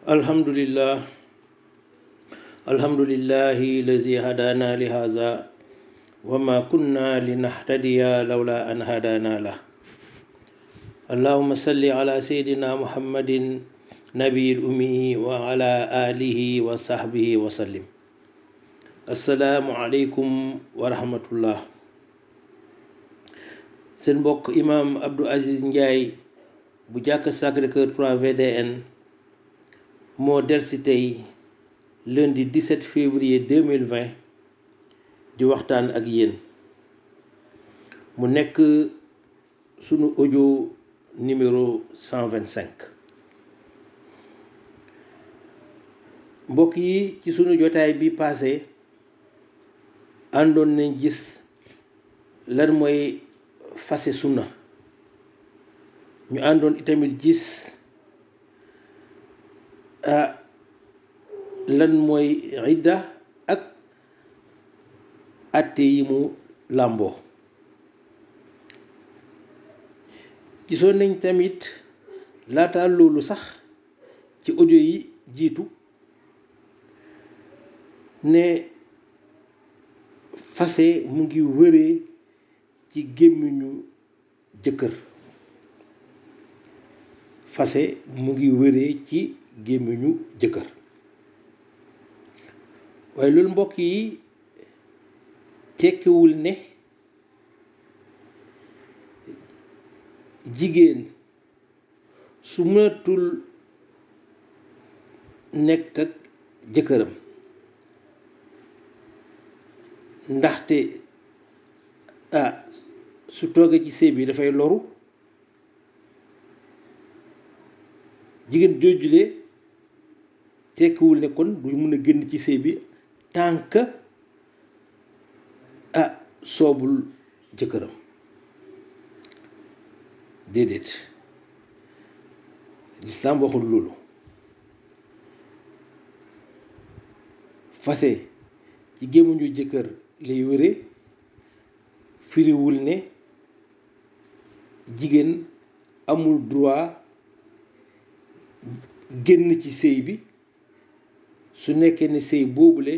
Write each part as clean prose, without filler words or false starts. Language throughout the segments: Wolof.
alhamdulillah alhamdulillahi lazi hadana li haza wa ma kunna linahtadiya lawla an hadana lah. Allahumma salli ala sayyidina muhammadin nabiyil ummi wa ala alihi wa sahbihi wa sallim. Assalaamu aleykum wa rahmatullah. Seen mbokk imam Abdou Aziz Ndiaye bu jàkk Sacré-Cœur 3 VDN moo delsi tey lundi 17 février 2020 di waxtaan ak yéen. mu nekk sunu audio numéro 125. mbokk yi, ci sunu jotaay bi passé àndoon nañ gis lan mooy fase sunna. ñu àndoon itamit gis lan mooy idda ak àtte yi mu làmboo. gisoon nañ tamit laata loolu sax ci audio yi jiitu ne fase mu ngi wëree ci gémmiñu jëkkër. fase mu ngi wëree ci gémmiñu jëkkër. waaye loolu mbokk yi tekkiwul ne jigéen su mënatul nekk ak jëkkëram ndaxte su toogee ci sëy bi dafay loru. jigéen joojule tekkiwul ne kon du mun a génn ci sëy bi tant que soobul jëkkëram. déedéet, lislaam waxul loolu. fase ci gémmiñu jëkkër lay wëre firiwul ne jigéen amul droit génn ci sëy bi su nekkee ne sëy boobule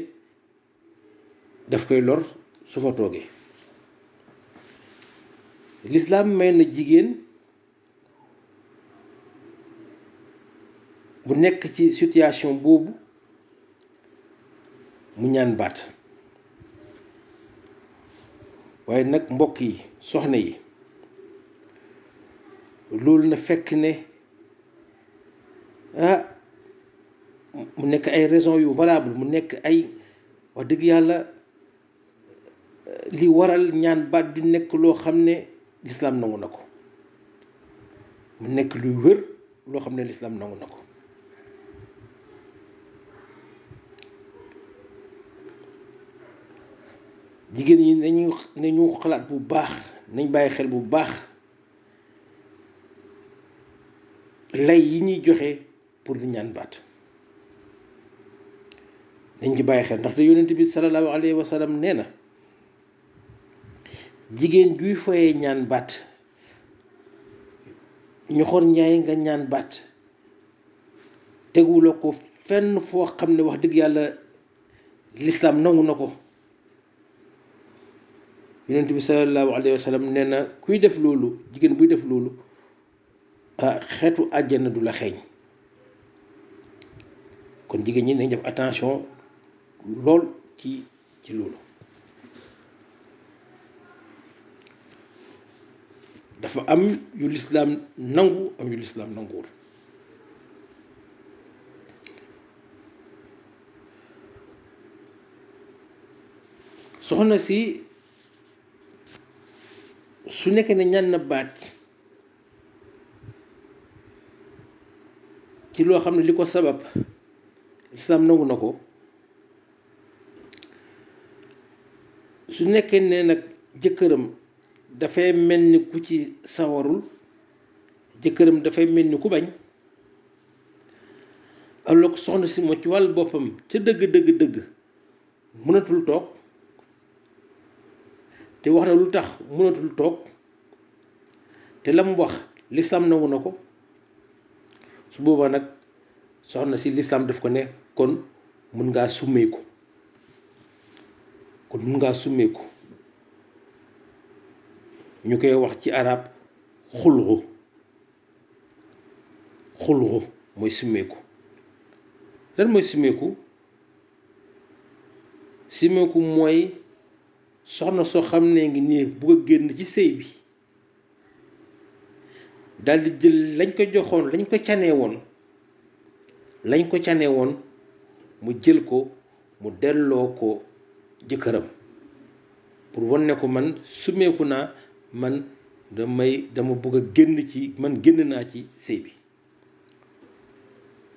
daf koy lor su fa toogee. lislaam may na jigéen bu nekk ci situation boobu mu ñaan baat. waaye nag mbokk yi, soxna yi, loolu na fekk ne mu nekk ay raison yu valable, mu nekk ay wax dëgg yàlla li waral ñaan baat di nekk loo xam ne lislaam nangu na ko. mu nekk luy wër loo xam ne lislaam nangu na ko. jigéen ñi nañu xalaat bu baax, nañ bàyyi xel bu baax lay yi ñuy joxe pour di ñaan baat. nañ ci bàyyi xel ndaxte yonent bi sallallahu alayhi wa sallam nee na jigéen juy foyee ñaan baat, ñoxor njaay nga ñaan baat, tegula ko fenn foo xam ne wax dëgg yàlla lislaam nangu na ko. yonent bi sallallahu alayhi wa sallam nee na kuy def loolu, jigéen buy def loolu xeetu àjjana du la xeeñ. kon jigéen ñi nañ def attention lool ci loolu. dafa am yu lislaam nangu, am yu lislaam nanguwul. soxna si su nekkee ne ñaan na baat ci loo xam ne li ko sabab lislaam nangu na ko, su nekkee ne nag jëkkëram dafay mel ni ku ci sawarul, jëkkëram dafay mel ni ku bañ, alors que soxna si moo ci wàll boppam ca dëgg mënatul toog, te wax na lu tax mënatul toog, te la mu wax lislaam nangu na ko. su boobaa nag soxna si lislaam daf ko ne kon mun ngaa summeeku ñu koy wax ci arab xulxu mooy summeeku. lan mooy summeeku mooy soxna soo xam ne ngi nii bugg a génn ci sëy bi daldi jël lañ ko joxoon lañ ko canee woon mu jël ko mu delloo ko jëkkëram pour wan ne ko man summeeku naa, man dama bëgg a génn naa ci sëy bi.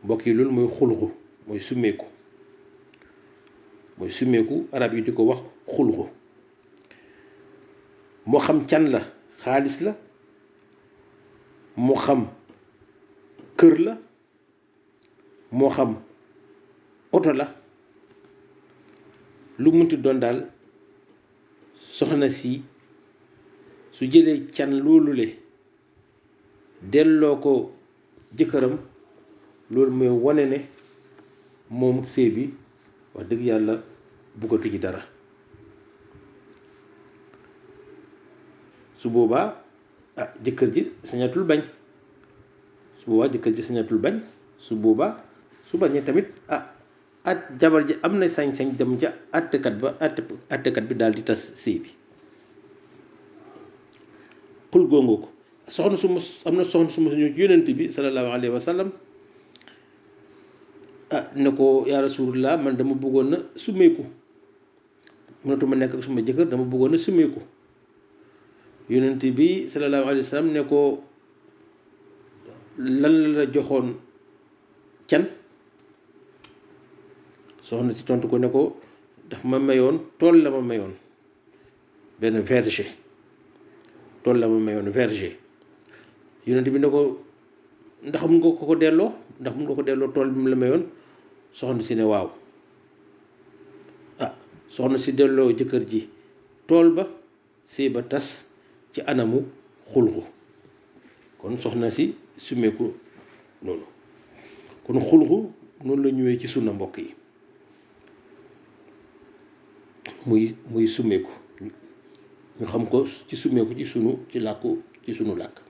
mbokk yi loolu mooy xulxu mooy summeeku arab yi di ko wax xulxu. moo xam can la, xaalis la, moo xam kër la, moo xam oto la, lu munti doon daal soxna si su jëlee can loolu le delloo ko jëkkëram, loolu mooy wane ne moom sëy bi wax dëgg yàlla buggatu ci dara. su boobaa jëkkër ji sañatul bañ. su boobaa su bañee tamit jabar ji am na sañ-sañ dem ca àttekat bi daal di tas sëy bi. xul góongoo ko am na soxna su ma ñu yonent bi sallallahu alayhi wa sallam ne ko yaa rasulullah, man dama bëggoon na summeeku, mënatuma nekk ak suma jëkkër, dama bëggoon na summeeku. yonent bi sallallahu alayhi wa sallam ne ko lan la joxoon can. soxna si tontu ko ne ko daf ma mayoon tool la ma mayoon benn verger yonent bi ne ko ndax mun nga ko delloo tool bi mu la mayoon. soxna si ne waaw. soxna si delloo jëkkër ji tool ba, sëy ba tas ci anamu xulxu. kon soxna si summeeku loolu. kon xulxu noonu la ñëwee ci sunna mbokk yi, muy summeeku ñu xam ko ci summeeku ci sunu làkk.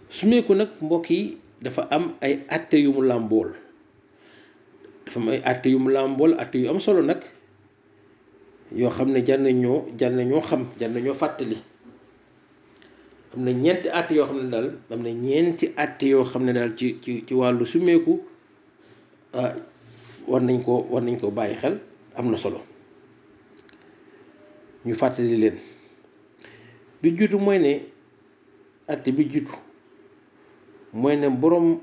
summeeku nag mbokk yi dafa am ay àtte yu mu làmbool àtte yu am solo nag, yoo xam ne jar nañoo xam, jar nañoo fàttali. am na ñeenti àtte yoo xam ne daal ci wàllu summeeku war nañ ko bàyyi xel, am na solo ñu fàttali leen. bi jiitu mooy ne àtte bi jiitu mooy ne boroom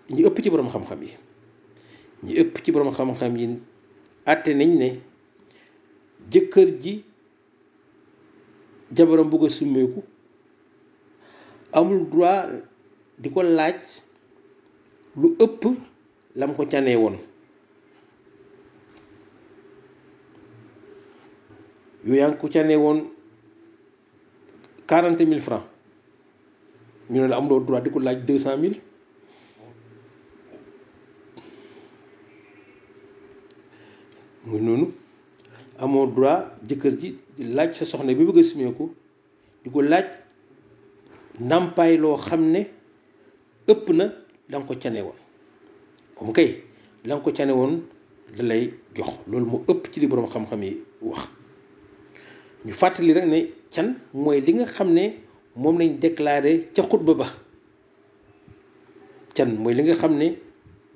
ñi ëpp ci boroom xam-xam yi àtte nañ ne jëkkër ji jabaram bëgg a summeeku amul droit di ko laaj lu ëpp lam ko canee woon. yooyu yaa ngi ko canee woon 40,000 francs, ñu ne la amuloo droit di ko laaj 200,000. muy noonu amoo droit jëkkër ji di laaj sa soxna bi bëgg a summeeku di ko laaj ndàmpaay loo xam ne ëpp na la nga ko cane woon. comme kay la nga ko cane woon da lay jox, loolu moo ëpp ci li boroom xam-xam yi wax. ñu fàttali rek ne can mooy li nga xam ne moom lañ déclaré ca xutba ba. can mooy li nga xam ne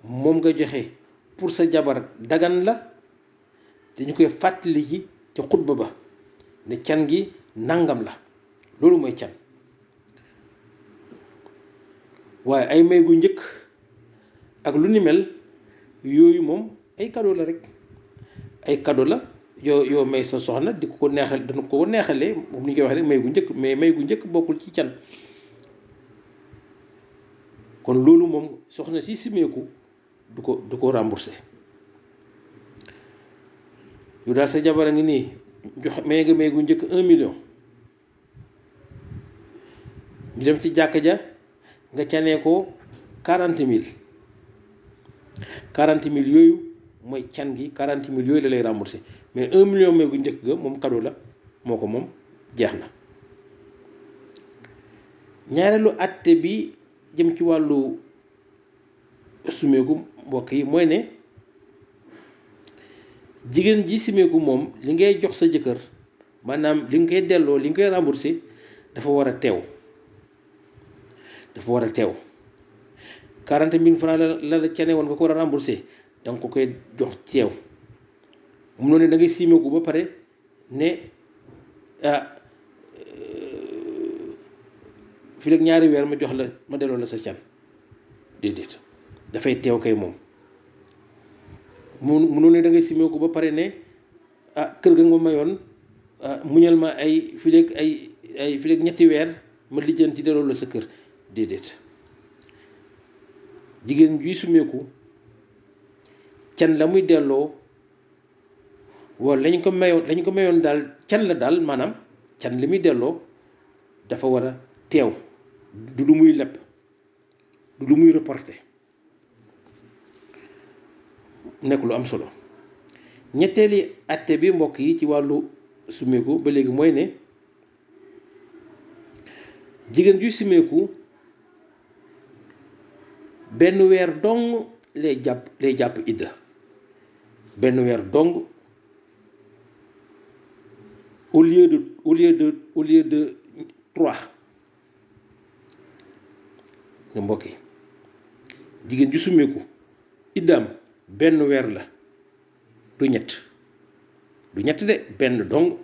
moom nga joxe pour sa jabar dagan la, dañu koy fàttali ji ca xutba ba ne can gi nangam la, loolu mooy can. waaye ay may gu njëkk ak lu ni mel yooyu moom ay cadeau la rek, ay cadeau la yoo may sa soxna di ko neexal, dana ko neexalee moom ni ñu koy wax rek may gu njëkk, mais may gu njëkk bokkul ci can. kon loolu moom soxna si simeeku du ko remboursé. yu daal sa jabar a ngi nii jox may gu njëkk 1 million, ñu dem ci jàkka ja nga canee ko 40 000 yooyu mooy can gi 40 000 yooyu la lay remboursé mais 1 million may gu njëkk ga moom cadeau la moo ko moom jeex na. ñaareelu atte bi jëm ci wàllu sumeeku mbokk yi mooy ne jigéen ji simeeku moom li ngay jox sa jëkkër maanaam li nga koy delloo li nga koy remboursé dafa war a teew 40 000 francs la cane woon nga ko war a remboursé da nga ko koy jox teew mu noonu da ngay simeeku ba pare ne fii rek ñaari weer ma jox la ma delloo la sa can déedéet dafay teew kay moom mu noonu da ngay simeeku ba pare ne kër ga nga ma mayoon muñal ma ay fii rek ay fii rek ñetti weer ma lijjanti delloo la sa kër déedéet. jigéen juy sumeeku can la muy delloo wala lañ ko mayoon daal can la daal maanaam can li muy delloo dafa war a teew du lu muy lepp du lu muy reporté nekk lu am solo. ñetteeli atte bi mbokk yi ci wàllu sumeeku ba léegi mooy ne jigéen juy sumeeku benn weer dong lay jàpp idda benn weer dong au lieu de 3 nga mbokk yi jigéen ju sumeeku iddaam benn weer la du ñett de benn dong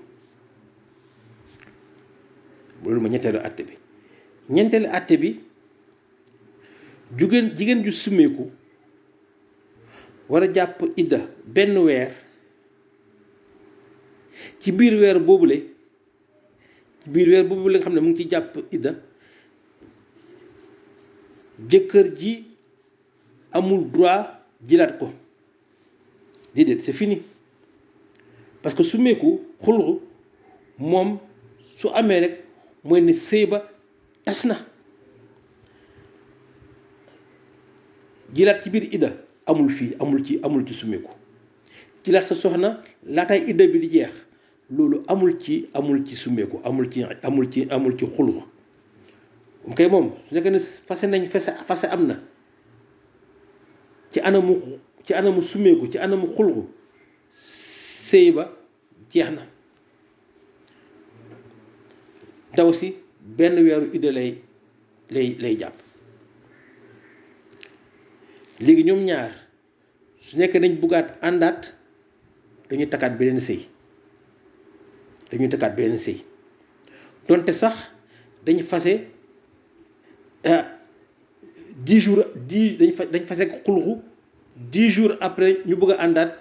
loolu ma ñetteelu atte bi. ñeenteelu atte bi jigéen ju sumeeku war a jàpp idda benn weer ci biir weer boobule nga xam ne mu ngi ci jàpp idda jëkkër ji amul droit jilaat ko déedéet c'est fini parce que sumeeku xulxu moom su amee rek mooy ne sëy ba tas na. jilaat ci biir idda amul ci sumeeku jilaat sa soxna laataay idda bi di jeex loolu amul ci sumeeku amul ci xulxu kay moom su nekkee ne fase am na ci anamu sumeeku ci anamu xulxu sëy ba jeex na. ndaw si benn weeru idda lay jàpp. léegi ñoom ñaar su nekkee dañ buggaat àndaat dañuy takkaat beneen sëy donte sax dañ fase 10 jours dañ fase xulxu 10 jours après ñu bëgg a àndaat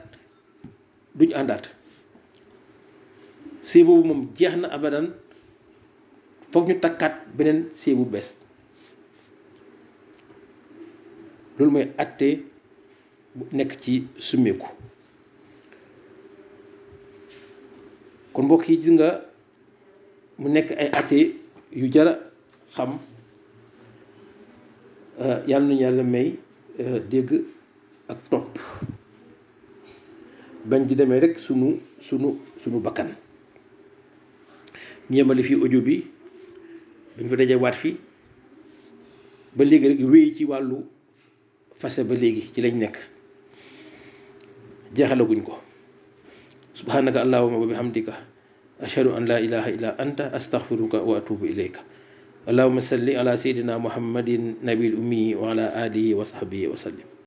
duñu àndaat sëy boobu moom jeex na abadan foog ñu takkaat beneen sëy bu bees. loolu mooy atte bu nekk ci sumeeku. kon mbokk yi gis nga mu nekk ay atte yu jara xam yàlla nañu yàlla may dégg ak topp bañ di demee rek sunu bakkan. ñu yemale fii audio bi dañ fa daje waat fii ba léegi rek wéy ci wàllu fase ba léegi ci lañ nekk jeexalaguñ ko. subhanaka allahumma wa bihamdika ashhadu an la ilaha illa anta astaghfiruka wa atubu ilayka. allahumma salli ala sayyidina muhammadin nabil ummi wa ala alihi wa sahbihi wa sallim.